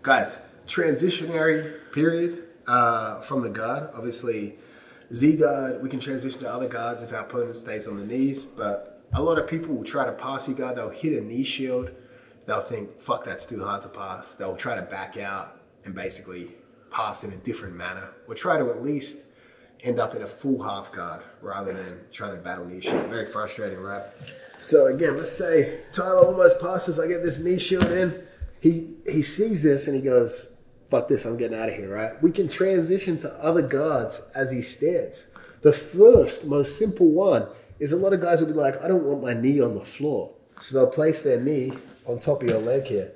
Guys, transitionary period from the guard. Obviously, Z guard, we can transition to other guards if our opponent stays on the knees, but a lot of people will try to pass you guard. They'll hit a knee shield. They'll think, fuck, that's too hard to pass. They'll try to back out and basically pass in a different manner, or try to at least end up in a full half guard rather than trying to battle knee shield. Very frustrating, right? So again, let's say Tyler almost passes. I get this knee shield in. He sees this and he goes, fuck this, I'm getting out of here, right? We can transition to other guards as he stands. The first, most simple one is a lot of guys will be like, I don't want my knee on the floor. So they'll place their knee on top of your leg here.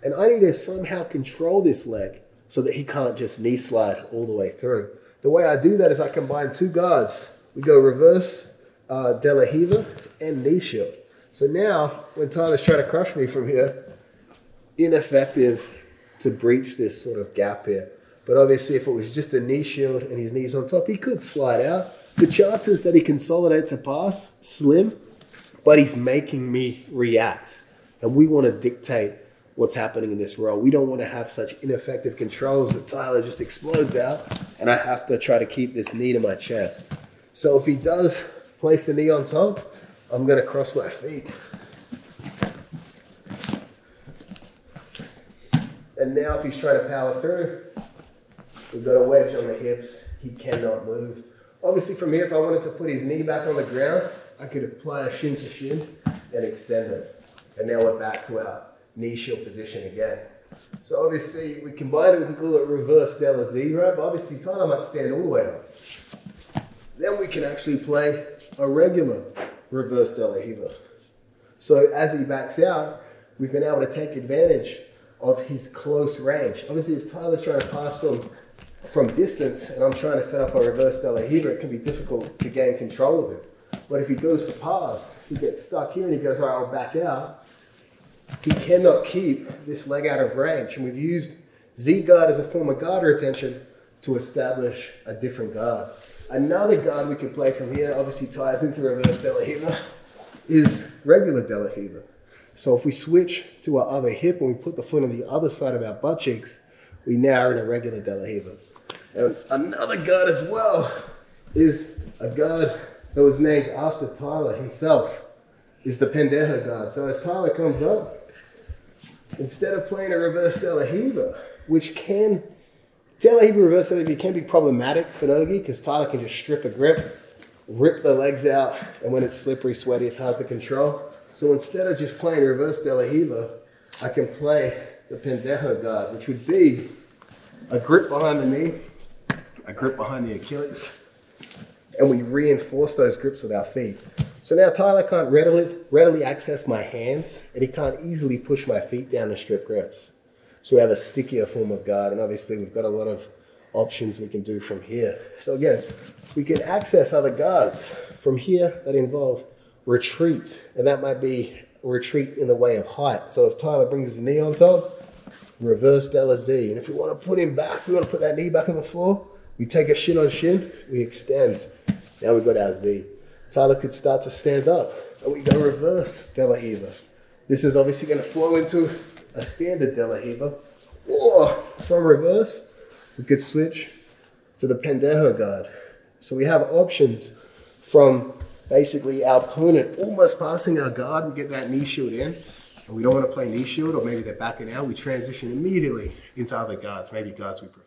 And I need to somehow control this leg so that he can't just knee slide all the way through. The way I do that is I combine two guards. We go reverse de la Riva and knee shield. So now when Tyler's trying to crush me from here, ineffective to breach this sort of gap here. But obviously if it was just a knee shield and his knee's on top, he could slide out. The chances that he consolidates a pass, slim, but he's making me react. And we want to dictate what's happening in this row. We don't want to have such ineffective controls that Tyler just explodes out and I have to try to keep this knee to my chest. So if he does place the knee on top, I'm going to cross my feet. And now if he's trying to power through, we've got a wedge on the hips. He cannot move. Obviously from here, if I wanted to put his knee back on the ground, I could apply a shin to shin and extend it. And now we're back to our knee shield position again. So obviously we combine it, we can call it reverse de la Riva, but obviously Tyler might stand all the way up. Then we can actually play a regular reverse de la Riva. So as he backs out, we've been able to take advantage of his close range. Obviously if Tyler's trying to pass them from distance and I'm trying to set up a reverse de la Riva, it can be difficult to gain control of him. But if he goes to pass, he gets stuck here and he goes, all right, I'll back out. He cannot keep this leg out of range. And we've used Z guard as a form of guard retention to establish a different guard. Another guard we can play from here, obviously ties into reverse de la Riva, is regular de la Riva. So if we switch to our other hip and we put the foot on the other side of our butt cheeks, we now are in a regular de la Riva. And another guard as well is a guard that was named after Tyler himself, is the pendejo guard. So as Tyler comes up, instead of playing a reverse de la Riva, which can, de la Riva reverse de la Riva can be problematic for Nogi because Tyler can just strip a grip, rip the legs out, and when it's slippery, sweaty, it's hard to control. So instead of just playing reverse de la Riva, I can play the pendejo guard, which would be a grip behind the knee, a grip behind the Achilles, and we reinforce those grips with our feet. So now Tyler can't readily access my hands, and he can't easily push my feet down and strip grips. So we have a stickier form of guard, and obviously we've got a lot of options we can do from here. So again, we can access other guards from here that involve retreat, and that might be a retreat in the way of height. So if Tyler brings his knee on top, reverse de la Z. And if we want to put him back, we want to put that knee back on the floor, we take a shin on shin, we extend. Now we've got our Z. Tyler could start to stand up and we go reverse de la Riva. This is obviously going to flow into a standard de la Riva. Or from reverse, we could switch to the pendejo guard. So we have options from basically our opponent almost passing our guard and get that knee shield in. And we don't want to play knee shield, or maybe they're backing out. We transition immediately into other guards, maybe guards we prefer.